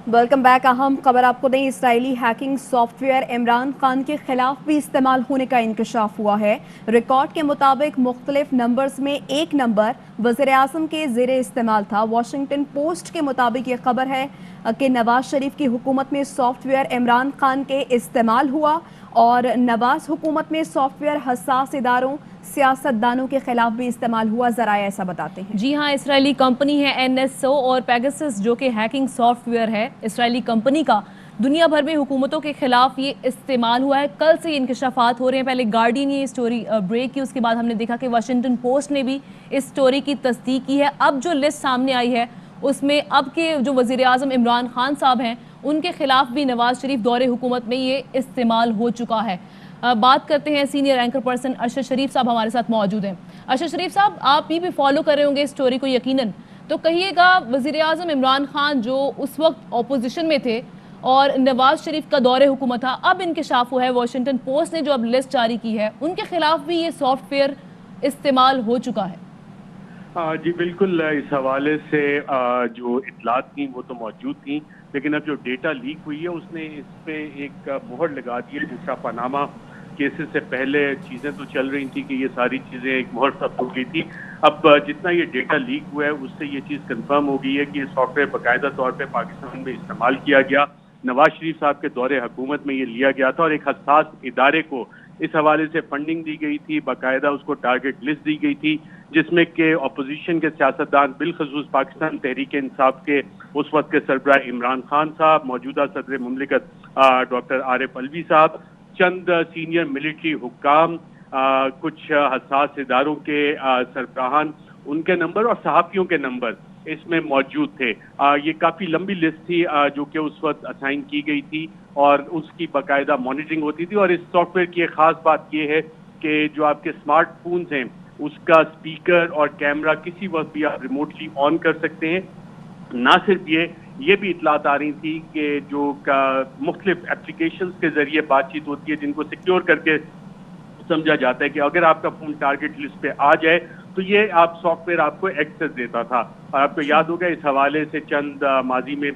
Welcome back. अहम खबर आपको दें, Israeli hacking software Imran Khan के खिलाफ भी इस्तेमाल होने का इंकशाफ हुआ है। रिकॉर्ड के मुताबिक मुख्तलिफ नंबर्स में एक नंबर वज़ीर आज़म के ज़ेरे इस्तेमाल था। वाशिंगटन पोस्ट के मुताबिक ये खबर है कि नवाज शरीफ की हुकूमत में सॉफ्टवेयर इमरान खान के इस्तेमाल हुआ और नवाज हुकूमत में सॉफ्टवेयर हसास इदारों सियासतदानों के खिलाफ भी इस्तेमाल हुआ। ज़रा ऐसा बताते हैं। जी हाँ, इसराइली कंपनी है NSO और पेगासस जो कि हैकिंग सॉफ्टवेयर है इसराइली कंपनी का, दुनिया भर में हुकूमतों के खिलाफ ये इस्तेमाल हुआ है। कल से ये इंकशाफात हो रहे हैं। पहले गार्डियन ने ये स्टोरी ब्रेक की, उसके बाद हमने देखा कि वाशिंगटन पोस्ट ने भी इस स्टोरी की तस्दीक की है। अब जो लिस्ट सामने आई है उसमें अब के जो वज़ीर आज़म इमरान खान साहब हैं उनके खिलाफ भी नवाज शरीफ दौरे हुकूमत में ये इस्तेमाल हो चुका है। बात करते हैं, सीनियर एंकर पर्सन अरशद शरीफ साहब हमारे साथ मौजूद हैं। अरशद शरीफ साहब, आप भी फॉलो कर रहे होंगे इस स्टोरी को यकीनन, तो कहिएगा वज़ीर आज़म इमरान खान जो उस वक्त अपोजिशन में थे और नवाज शरीफ का दौरे हुकूमत था, अब इंकशाफ हुआ है, वाशिंगटन पोस्ट ने जो अब लिस्ट जारी की है उनके खिलाफ भी ये सॉफ्टवेयर इस्तेमाल हो चुका है। जी बिल्कुल, इस हवाले से जो इतलात थी वो तो मौजूद थी, लेकिन अब जो डेटा लीक हुई है उसने इस पे एक मोहर लगा दी है। दूसरा पनामा केसेस से पहले चीज़ें तो चल रही थी कि ये सारी चीज़ें एक मोहर सब हो गई थी। अब जितना ये डेटा लीक हुआ है उससे ये चीज़ कंफर्म हो गई है कि ये सॉफ्टवेयर बाकायदा तौर पे पाकिस्तान में इस्तेमाल किया गया। नवाज शरीफ साहब के दौरे हुकूमत में ये लिया गया था और एक हसास इदारे को इस हवाले से फंडिंग दी गई थी, बाकायदा उसको टारगेट लिस्ट दी गई थी, जिसमें कि अपोजिशन के सियासतदान बिलखसूस पाकिस्तान तहरीक इंसाफ के उस वक्त के सरबराह इमरान खान साहब, मौजूदा सदर मुमलिकत डॉक्टर आरिफ अलवी साहब, चंद सीनियर मिलिट्री हुक्काम, कुछ हसास इदारों के सरबराहान, उनके नंबर और सहाफ़ियों के नंबर इसमें मौजूद थे। ये काफ़ी लंबी लिस्ट थी जो कि उस वक्त असाइन की गई थी और उसकी बाकायदा मॉनिटरिंग होती थी। और इस सॉफ्टवेयर की एक ख़ास बात ये है कि जो आपके स्मार्टफोन्स हैं उसका स्पीकर और कैमरा किसी वक्त भी आप रिमोटली ऑन कर सकते हैं। ना सिर्फ ये भी इतलात आ रही थी कि जो मुख्तलिफ एप्लीकेशंस के ज़रिए बातचीत होती है जिनको सिक्योर करके समझा जाता है कि अगर आपका फ़ोन टारगेट लिस्ट पे आ जाए तो ये आप सॉफ्टवेयर आपको एक्सेस देता था। और आपको याद होगा इस हवाले से चंद माजी में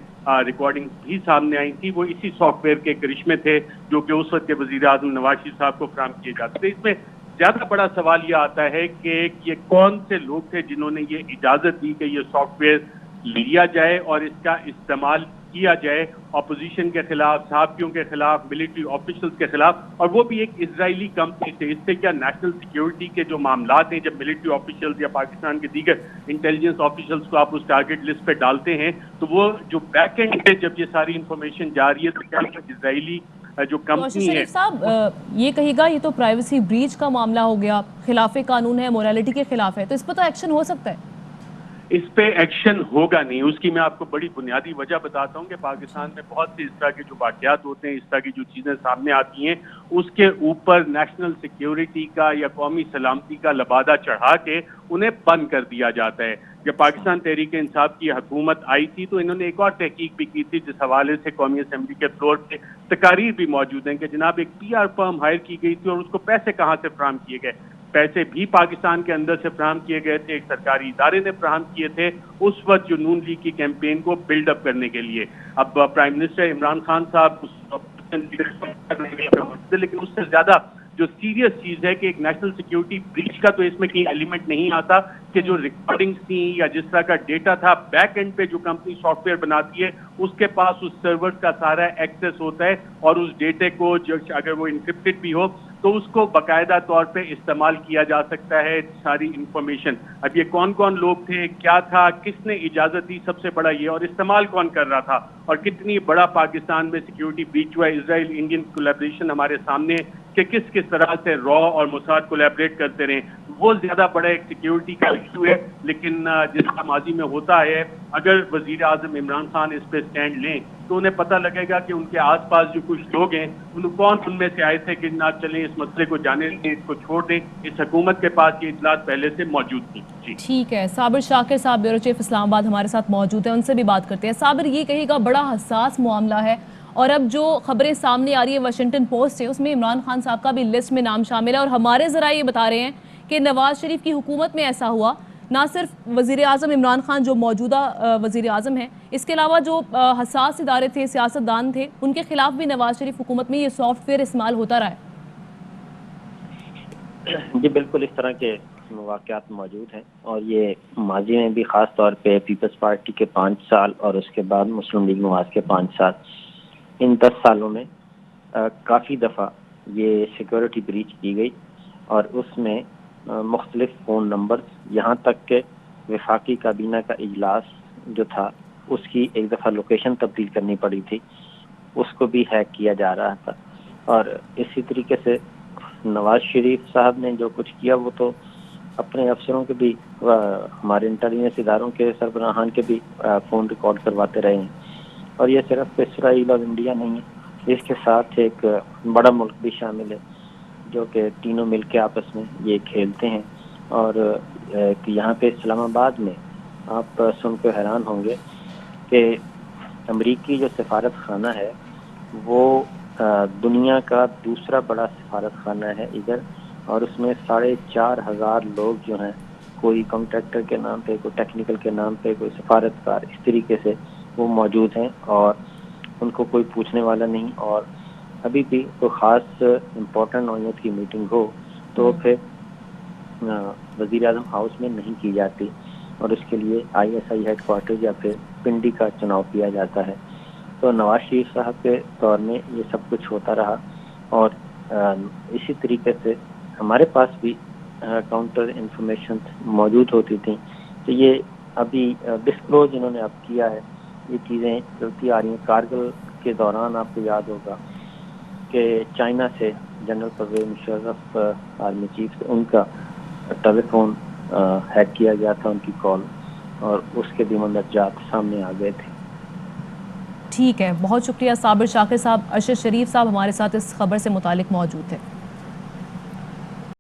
रिकॉर्डिंग भी सामने आई थी, वो इसी सॉफ्टवेयर के करिश्मे थे जो कि उस वक्त के वज़ीर आज़म नवाज शरीफ साहब को फराहम किए जाते थे। इसमें ज़्यादा बड़ा सवाल ये आता है कि ये कौन से लोग थे जिन्होंने ये इजाज़त दी कि ये सॉफ्टवेयर लिया जाए और इसका इस्तेमाल किया जाए अपोजिशन के खिलाफ, सहाफ़ियों के खिलाफ, मिलिट्री ऑफिशियल्स के खिलाफ, और वो भी एक इजरायली कंपनी से। इससे क्या नेशनल सिक्योरिटी के जो मामलात हैं, जब मिलिट्री ऑफिशियल्स या पाकिस्तान के दीगर इंटेलिजेंस ऑफिशियल्स को आप उस टारगेट लिस्ट पे डालते हैं तो वो जो बैक एंड पे जब ये सारी इंफॉर्मेशन जा रही है तो क्या इजरायली जो कंपनी है। साहब, ये कहिएगा ये तो प्राइवेसी ब्रीच का मामला हो गया, खिलाफ कानून है, मोरालिटी के खिलाफ है, तो इस पर तो एक्शन हो सकता है। इस पे एक्शन होगा नहीं, उसकी मैं आपको बड़ी बुनियादी वजह बताता हूँ कि पाकिस्तान में बहुत से इस तरह के जो वाक़यात होते हैं, इस तरह की जो चीज़ें सामने आती हैं, उसके ऊपर नेशनल सिक्योरिटी का या कौमी सलामती का लबादा चढ़ा के उन्हें बंद कर दिया जाता है। जब पाकिस्तान तहरीक इंसाफ की हुकूमत आई थी तो इन्होंने एक और तहकीक भी की थी जिस हवाले से कौमी असम्बली के फ्लोर पे तकारीर भी मौजूद हैं कि जनाब एक PR फर्म हायर की गई थी और उसको पैसे कहाँ से फराहम किए गए। पैसे भी पाकिस्तान के अंदर से फराहम किए गए थे, एक सरकारी इदारे ने फराहम किए थे उस वक्त जो नून लीग की कैंपेन को बिल्डअप करने के लिए। अब प्राइम मिनिस्टर इमरान खान साहब लेकिन उससे ज्यादा जो सीरियस चीज है कि एक नेशनल सिक्योरिटी ब्रीच का तो इसमें कहीं एलिमेंट नहीं आता कि जो रिकॉर्डिंग्स थी या जिस तरह का डेटा था बैक एंड पे जो कंपनी सॉफ्टवेयर बनाती है उसके पास उस सर्वर का सारा एक्सेस होता है और उस डेटे को जो अगर वो इंक्रिप्टेड भी हो तो उसको बाकायदा तौर पे इस्तेमाल किया जा सकता है सारी इंफॉर्मेशन। अब ये कौन कौन लोग थे, क्या था, किसने इजाजत दी, सबसे बड़ा ये, और इस्तेमाल कौन कर रहा था और कितनी बड़ा पाकिस्तान में सिक्योरिटी ब्रीच हुआ। इजराइल इंडियन कोलैबोरेशन हमारे सामने कि किस किस तरह से रॉ और मोसाद कोलैबोरेट करते रहे, वो ज्यादा बड़ा एक सिक्योरिटी का इशू है। लेकिन जिसका माजी में होता है, अगर वजीर आजम इमरान खान इस पे स्टैंड लें तो उन्हें पता लगेगा कि उनके आसपास जो कुछ लोग हैं कौन उनमें से आए थे कि ना चलें इस मसले को जाने दें, इसको छोड़ दें। इस हुकूमत के पास ये इतलात पहले से मौजूद थी। जी ठीक है, साबिर शाकिर साहब ब्यूरो चीफ इस्लामाबाद हमारे साथ मौजूद हैं, उनसे भी बात करते हैं। साबिर, ये कहिएगा बड़ा हसास मामला है और अब जो खबरें सामने आ रही है वाशिंगटन पोस्ट से उसमें इमरान खान साहब का भी लिस्ट में नाम शामिल है और हमारे ज़राए ये बता रहे हैं कि नवाज शरीफ की हुकूमत में ऐसा हुआ نہ صرف وزیر اعظم عمران خان جو موجودہ وزیر اعظم ہیں، اس کے علاوہ جو حساس ادارے تھے، سیاستدان تھے، ان کے خلاف بھی نواز شریف حکومت میں یہ سافٹ ویئر استعمال ہوتا رہا ہے؟ جی بالکل، اس طرح کے واقعات موجود ہیں، اور یہ ماضی میں بھی خاص طور پہ پیپلز پارٹی کے 5 سال اور اس کے بعد مسلم لیگ نواز کے 5 سال، ان 10 سالوں میں کافی دفعہ یہ سیکیورٹی بریچ کی گئی، اور اس میں مختلف فون نمبرز، یہاں تک کہ وفاقی کابینہ کا اجلاس جو تھا اس کی ایک دفعہ لوکیشن تبدیل کرنی پڑی تھی، اس کو بھی ہیک کیا جا رہا تھا۔ اور اسی طریقے سے نواز شریف صاحب نے جو کچھ کیا وہ تو اپنے افسروں کے بھی، ہمارے انٹیلیجنس اداروں کے سربراہان کے بھی فون ریکارڈ کرواتے رہے ہیں۔ اور یہ صرف اسرائیل اور انڈیا نہیں ہے، اس کے ساتھ ایک بڑا ملک بھی شامل ہے جو کہ تینوں مل کے آپس میں یہ کھیلتے ہیں۔ اور یہاں پہ اسلام آباد میں آپ سن کے حیران ہوں گے کہ امریکی جو سفارت خانہ ہے وہ دنیا کا دوسرا بڑا سفارت خانہ ہے ادھر، اور اس میں 4,500 لوگ جو ہیں، کوئی کانٹریکٹر کے نام پہ، کوئی ٹیکنیکل کے نام پہ، کوئی سفارتکار، اس طریقے سے وہ موجود ہیں، اور ان کو کوئی پوچھنے والا نہیں۔ اور ابھی بھی کوئی خاص امپورٹنٹ نوعیت کی میٹنگ ہو تو پھر وزیر اعظم ہاؤس میں نہیں کی جاتی، اور اس کے لیے ISI ہیڈ کوارٹر یا پھر پنڈی کا چناؤ کیا جاتا ہے۔ تو نواز شریف صاحب کے دور میں یہ سب کچھ ہوتا رہا، اور اسی طریقے سے ہمارے پاس بھی کاؤنٹر انفارمیشن موجود ہوتی تھیں۔ تو یہ ابھی ڈسکلوز انہوں نے اب کیا ہے، یہ چیزیں چلتی آ رہی ہیں۔ کارگل کے دوران آپ کو یاد ہوگا کہ چائنا سے general Pervez Musharraf army chief سے ان کا ٹیلی فون ہیک کیا گیا تھا، ان کی کال، اور اس کے بھی مندرجات سامنے آ گئے تھے۔ ٹھیک ہے، بہت شکریہ صابر شاکر صاحب۔ ارشد شریف صاحب ہمارے ساتھ اس خبر سے متعلق موجود تھے۔